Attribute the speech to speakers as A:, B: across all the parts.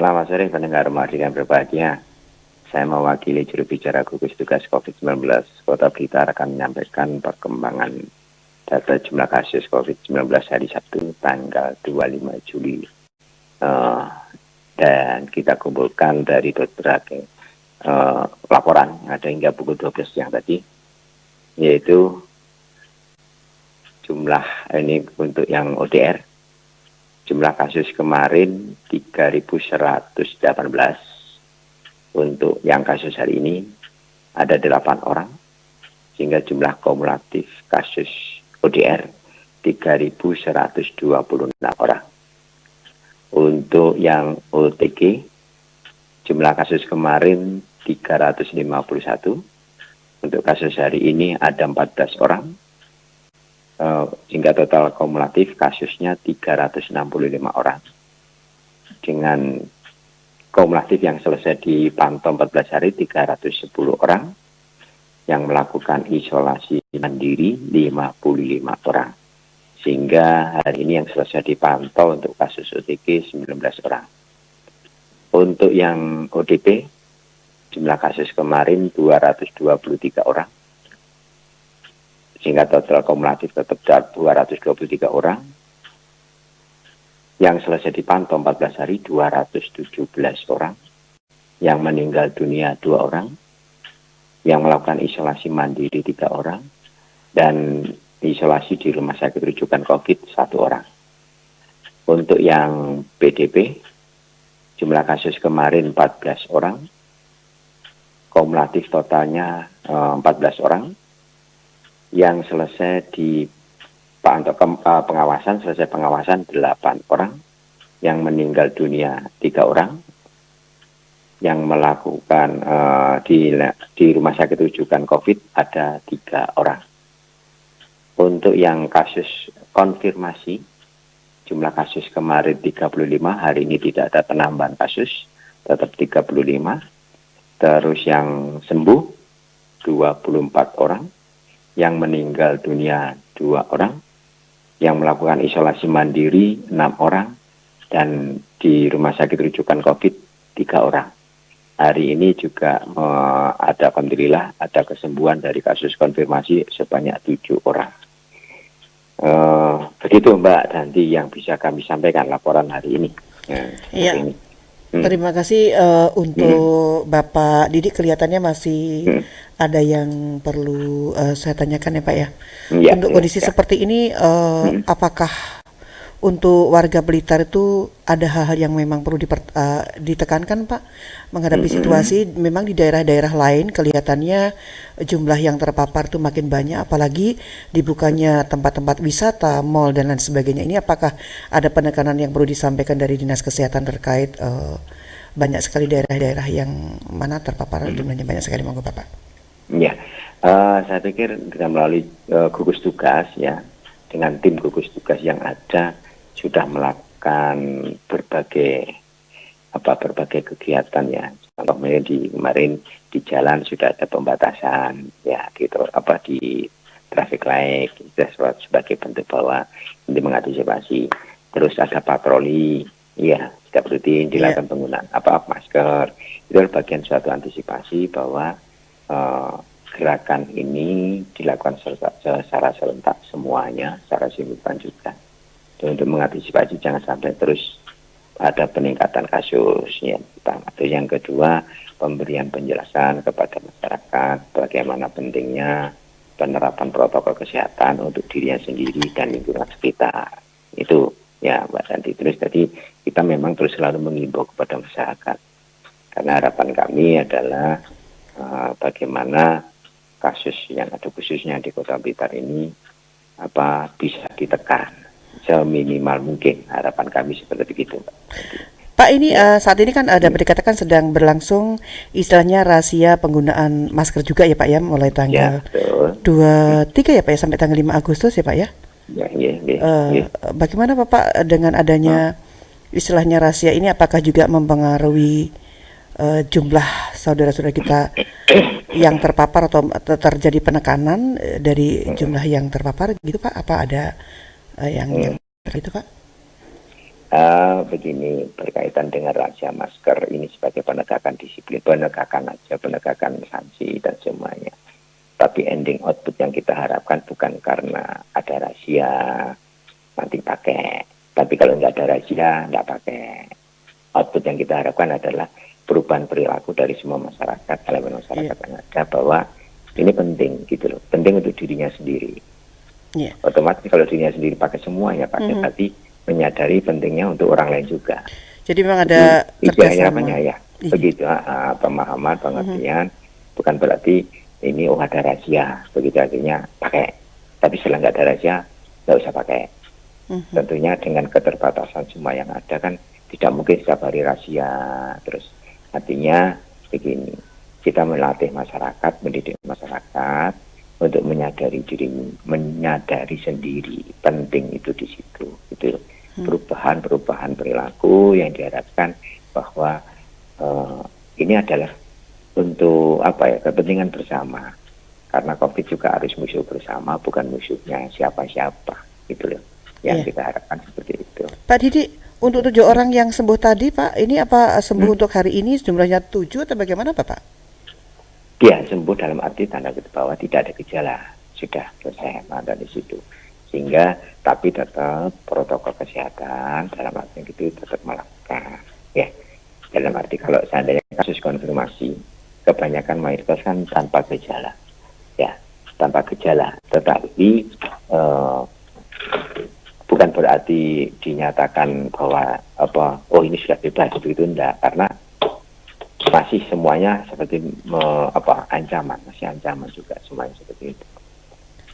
A: Selamat sore pendengar Mardin yang berbahagia. Saya mewakili juru bicara gugus tugas COVID-19 Kota Blitar akan menyampaikan perkembangan data jumlah kasus COVID-19 hari Sabtu tanggal 25 Juli. Dan kita kumpulkan dari berbagai laporan ada hingga pukul 12 siang tadi, yaitu jumlah ini untuk yang ODR. Jumlah kasus kemarin 3.118. Untuk yang kasus hari ini ada 8 orang, sehingga jumlah kumulatif kasus ODR 3.126 orang. Untuk yang OTG, jumlah kasus kemarin 351. Untuk kasus hari ini ada 14 orang. Sehingga total kumulatif kasusnya 365 orang. Dengan kumulatif yang selesai dipantau 14 hari 310 orang, yang melakukan isolasi mandiri 55 orang. Sehingga hari ini yang selesai dipantau untuk kasus OTG 19 orang. Untuk yang ODP, jumlah kasus kemarin 223 orang. Sehingga total kumulatif tetap 223 orang. Yang selesai dipantau 14 hari 217 orang. Yang meninggal dunia 2 orang. Yang melakukan isolasi mandiri 3 orang. Dan isolasi di rumah sakit rujukan COVID 1 orang. Untuk yang PDP, jumlah kasus kemarin 14 orang. Kumulatif totalnya 14 orang. Yang selesai di pengawasan, selesai pengawasan 8 orang, yang meninggal dunia 3 orang, yang melakukan di rumah sakit rujukan COVID ada 3 orang. Untuk yang kasus konfirmasi, jumlah kasus kemarin 35, hari ini tidak ada penambahan kasus, tetap 35. Terus yang sembuh 24 orang. Yang meninggal dunia 2 orang, yang melakukan isolasi mandiri 6 orang, dan di rumah sakit rujukan COVID 3 orang. Hari ini juga ada, alhamdulillah, ada kesembuhan dari kasus konfirmasi sebanyak 7 orang. Begitu Mbak Danti yang bisa kami sampaikan laporan hari ini.
B: Iya. Terima kasih untuk Bapak Didi, kelihatannya masih ada yang perlu saya tanyakan ya Pak ya. Untuk kondisi seperti ini, apakah untuk warga Blitar itu ada hal-hal yang memang perlu ditekankan Pak menghadapi situasi? Memang di daerah-daerah lain kelihatannya jumlah yang terpapar itu makin banyak, apalagi dibukanya tempat-tempat wisata, mal dan lain sebagainya. Ini apakah ada penekanan yang perlu disampaikan dari Dinas Kesehatan terkait banyak sekali daerah-daerah yang mana terpapar jumlahnya banyak sekali, monggo Bapak.
A: Ya, saya pikir dengan melalui gugus tugas ya, dengan tim gugus tugas yang ada sudah melakukan berbagai kegiatan ya. Contohnya kemarin di jalan sudah ada pembatasan ya gitu, di traffic light sudah sebagai bentuk bahwa ini mengantisipasi. Terus ada patroli ya, setiap rutin dilakukan penggunaan masker. Itu adalah bagian suatu antisipasi bahwa gerakan ini dilakukan secara serentak semuanya, secara simultan juga. Dan untuk mengantisipasi jangan sampai terus ada peningkatan kasus yang pertama. Terus yang kedua, pemberian penjelasan kepada masyarakat bagaimana pentingnya penerapan protokol kesehatan untuk dirinya sendiri dan lingkungan sekitar. Itu ya Mbak Santi. Terus tadi kita memang terus selalu mengimbau kepada masyarakat, karena harapan kami adalah bagaimana kasus yang ada khususnya di Kota Blitar ini bisa ditekan seminimal mungkin. Harapan kami seperti itu,
B: Pak. Ini saat ini kan dapat dikatakan sedang berlangsung istilahnya rahasia penggunaan masker juga ya Pak ya, mulai tanggal 23 ya Pak ya, sampai tanggal 5 Agustus ya Pak ya. Bagaimana Bapak dengan adanya istilahnya rahasia ini, apakah juga mempengaruhi jumlah saudara-saudara kita yang terpapar atau terjadi penekanan dari jumlah yang terpapar gitu Pak? Apa ada yang itu Pak?
A: Begini, berkaitan dengan razia masker ini sebagai penegakan disiplin, penegakan sanksi dan semuanya. Tapi ending output yang kita harapkan bukan karena ada razia nanti pakai. Tapi kalau nggak ada razia, nggak pakai. Output yang kita harapkan adalah perubahan perilaku dari semua masyarakat, elemen masyarakat yang ada, bahwa ini penting gitu loh, penting untuk dirinya sendiri. Otomatis kalau dirinya sendiri pakai semuanya, pakai berarti menyadari pentingnya untuk orang lain juga.
B: Jadi memang ada
A: kerjasama ya, begitu, pemahaman, pengertian, bukan berarti ini ada rahasia, begitu artinya pakai. Tapi setelah nggak ada rahasia, nggak usah pakai. Tentunya dengan keterbatasan semua yang ada kan tidak mungkin setiap hari rahasia. Terus artinya begini, kita melatih masyarakat, mendidik masyarakat untuk menyadari diri, menyadari sendiri, penting itu di situ, gitu. Perubahan perilaku yang diharapkan bahwa ini adalah untuk kepentingan bersama, karena COVID juga harus musuh bersama, bukan musuhnya siapa-siapa, gitu loh, yang kita harapkan seperti itu.
B: Pak Didi, untuk 7 orang yang sembuh tadi, Pak, ini apa sembuh untuk hari ini jumlahnya 7 atau bagaimana, Pak?
A: Dia sembuh dalam arti tanda kutip bahwa tidak ada gejala, sudah selesai ada di situ. Sehingga tapi tetap protokol kesehatan dalam arti itu tetap melakukan, ya. Dalam arti kalau seandainya kasus konfirmasi, kebanyakan mayoritas kan tanpa gejala, ya, tanpa gejala. Tetapi bukan berarti dinyatakan bahwa ini sudah bebas, itu enggak, karena masih semuanya seperti ancaman, masih ancaman juga semuanya seperti itu.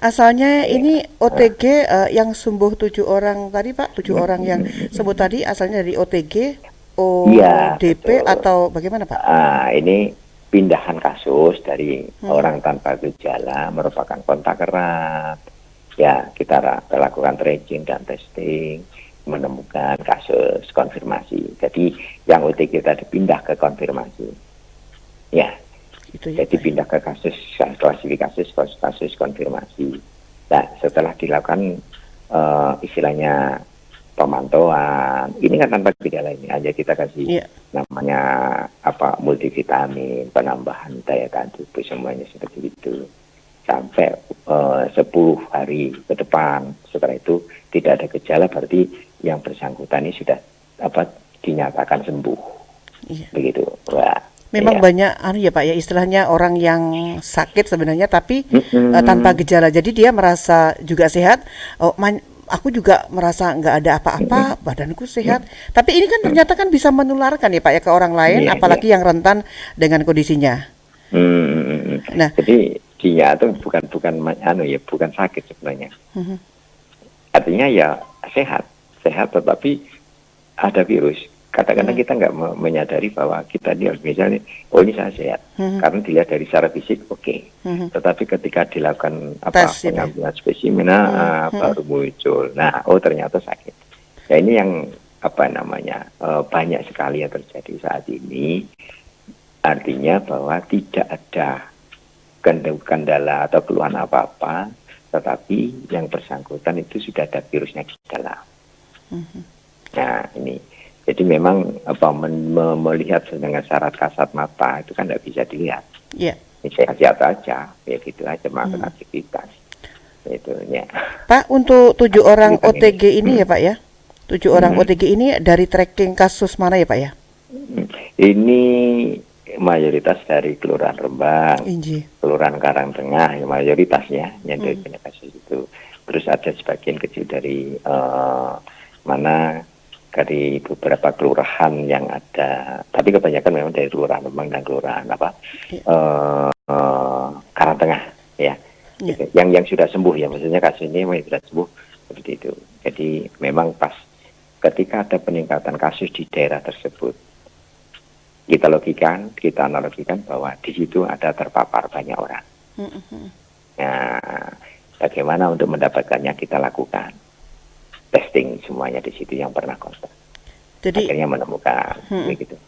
B: Asalnya ini OTG yang sembuh 7 orang tadi, Pak, 7 orang yang sembuh tadi asalnya dari OTG, ODP atau bagaimana, Pak?
A: Ini pindahan kasus dari orang tanpa gejala merupakan kontak erat. Ya, kita lakukan tracing dan testing, menemukan kasus konfirmasi. Jadi yang OTG tadi pindah ke konfirmasi. Ya. Jadi pindah ke kasus klasifikasi kasus konfirmasi. Nah, setelah dilakukan istilahnya pemantauan, ini kan tanpa gejala ini aja kita kasih namanya multivitamin, penambahan daya tahan tubuh, semuanya seperti itu. Sampai 10 hari ke depan, setelah itu tidak ada gejala, berarti yang bersangkutan ini sudah dinyatakan sembuh. Begitu. Wah.
B: Memang banyak ya Pak ya, istilahnya orang yang sakit sebenarnya tapi tanpa gejala. Jadi dia merasa juga sehat. Aku juga merasa nggak ada apa-apa, badanku sehat. Tapi ini kan ternyata kan bisa menularkan ya Pak ya ke orang lain, apalagi yang rentan dengan kondisinya.
A: Nah, jadi dia itu bukan sakit sebenarnya. Artinya ya sehat tetapi ada virus. Kadang-kadang kita nggak menyadari bahwa kita dia misalnya, ini saya sehat, karena dilihat dari secara fisik tetapi ketika dilakukan pengambilan spesimen, baru muncul, ternyata sakit. Ya ini yang banyak sekali yang terjadi saat ini, artinya bahwa tidak ada kendala atau keluhan apa-apa, tetapi yang bersangkutan itu sudah ada virusnya di dalam. Nah ini. Jadi memang melihat dengan syarat kasat mata itu kan tidak bisa dilihat. Sehat aja, ya gitu aja melakukan aktivitas. Itu ya.
B: Pak, untuk 7 orang OTG ini ya Pak ya, 7 orang OTG ini dari tracking kasus mana ya Pak ya?
A: Ini mayoritas dari Kelurahan Rembang, Kelurahan Karangtengah, ya mayoritasnya yang dari kasus itu. Terus ada sebagian kecil dari dari beberapa kelurahan yang ada, tapi kebanyakan memang dari Kelurahan Rembang dan Kelurahan Karangtengah, ya. Yang sudah sembuh ya, maksudnya kasus ini sudah sembuh seperti itu. Jadi memang pas ketika ada peningkatan kasus di daerah tersebut, kita analogikan bahwa di situ ada terpapar banyak orang. Nah, bagaimana untuk mendapatkannya kita lakukan testing semuanya di situ yang pernah kontak. Jadi akhirnya menemukan begitu.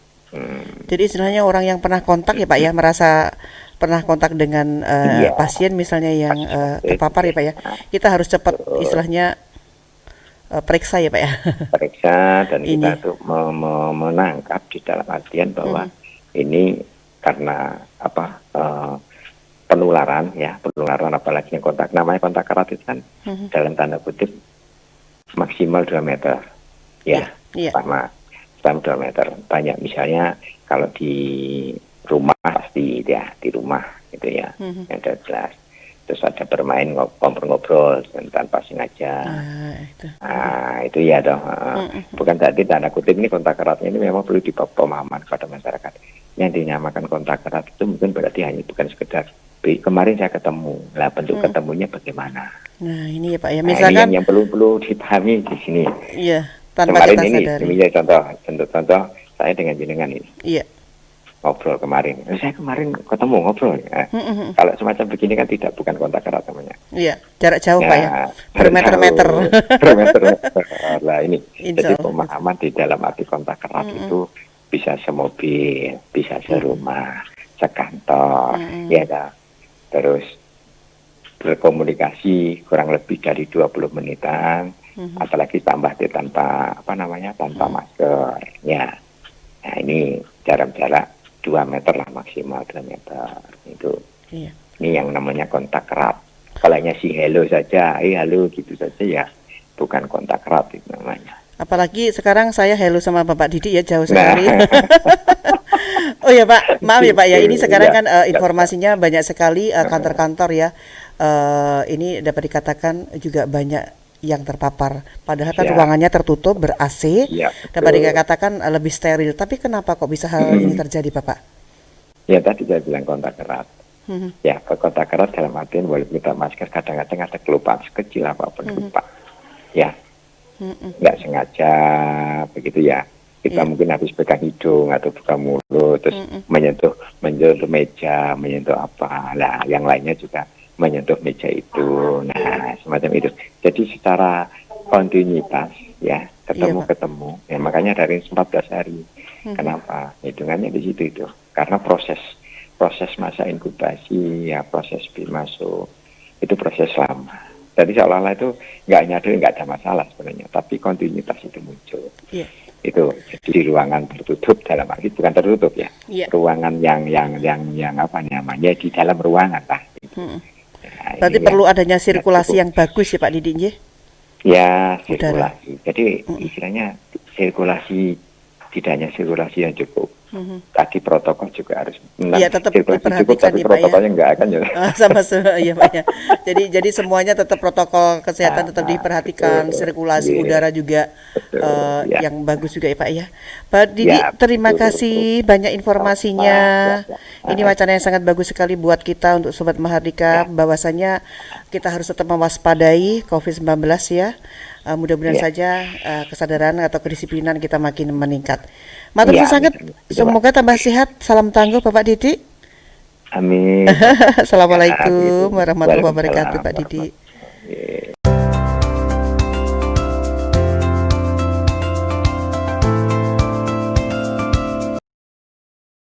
B: Jadi istilahnya orang yang pernah kontak ya Pak ya, merasa pernah kontak dengan pasien misalnya yang terpapar ya Pak ya, kita harus cepat istilahnya periksa ya Pak ya.
A: Periksa dan
B: Ini.
A: kita tuh menangkap di dalam artian bahwa ini karena apa penularan apalagi yang namanya kontak erat itu kan dalam tanda kutip maksimal 2 meter ya, sama 2 meter. Banyak misalnya kalau di rumah pasti ya di rumah gitu ya, yang ada jelas. Terus ada bermain ngobrol-ngobrol tanpa sengaja. Itu ya dong. Bukan berarti tanda kutip ini kontak eratnya ini memang perlu dipemahaman kepada masyarakat. Yang dinamakan kontak erat itu mungkin berarti hanya bukan sekedar kemarin saya ketemu, lah bentuk ketemunya bagaimana?
B: Nah ini ya Pak ya, misalkan
A: ini yang perlu dipahami di sini.
B: Iya, tanpa
A: kemarin
B: kita
A: ini,
B: sadari.
A: Ini contoh saya dengan jenengan ini.
B: Iya.
A: Ngobrol kemarin, saya kemarin ketemu ngobrol. Kalau semacam begini kan bukan kontak erat namanya.
B: Iya, jarak jauh Pak ya, bermeter-meter.
A: Bermeter-meter. Lah ini,
B: Insya
A: jadi pemahaman di dalam arti kontak erat itu bisa semobil, bisa serumah, sekantor, ya kan. Terus berkomunikasi kurang lebih dari 20 menitan, apalagi tanpa tanpa masker, ya. Nah ini jarak 2 meter lah maksimal 2 meter itu. Iya. Ini yang namanya kontak erat. Kalau hanya hello saja, halo gitu saja ya, bukan kontak erat itu namanya.
B: Apalagi sekarang saya hello sama Bapak Didi ya jauh sekali. Oh ya Pak, maaf ya Pak ya, ini sekarang kan informasinya banyak sekali kantor-kantor ya. Ini dapat dikatakan juga banyak yang terpapar. Padahal kan ruangannya tertutup ber-AC, dapat dikatakan lebih steril. Tapi kenapa kok bisa hal ini terjadi Bapak?
A: Ya tadi saya bilang kontak erat. Ya kontak erat dalam artian boleh kita masker kadang-kadang ada kelupaan sekecil apapun lupa. Ya. Nggak sengaja begitu ya, kita mungkin habis pegang hidung atau buka mulut terus menyentuh meja, menyentuh apa lah, yang lainnya juga menyentuh meja itu, nah semacam itu. Jadi secara kontinuitas ya ketemu ya, makanya dari 14 hari. Kenapa? Hitungannya di situ itu karena proses masa inkubasi ya, proses masuk itu proses lama. Jadi seolah-olah itu nggak ada masalah sebenarnya, tapi kontinuitas itu muncul. Itu jadi di ruangan tertutup, dalam arti bukan tertutup ya, ruangan yang apa namanya di dalam ruangan lah. Nah,
B: berarti perlu adanya sirkulasi yang bagus ya Pak Didi?
A: Ya sirkulasi. Jadi istilahnya sirkulasi, tidak hanya sirkulasi yang cukup. Tadi protokol juga harus
B: tetap diperhatikan
A: tapi
B: ya Pak ya.
A: protokolnya enggak akan ya.
B: Sama ya Pak ya. Jadi semuanya tetap protokol kesehatan tetap diperhatikan, sirkulasi udara juga yang bagus juga ya Pak ya. Pak Didi, terima kasih banyak informasinya. Ini wacana yang sangat bagus sekali buat kita untuk Sobat Mahardika, bahwasanya kita harus tetap mewaspadai COVID-19 ya. Mudah-mudahan saja kesadaran atau kedisiplinan kita makin meningkat. Matur sangat, semoga tambah sehat. Salam tangguh Bapak Didi.
A: Amin.
B: Assalamualaikum warahmatullahi wabarakatuh Pak Didi.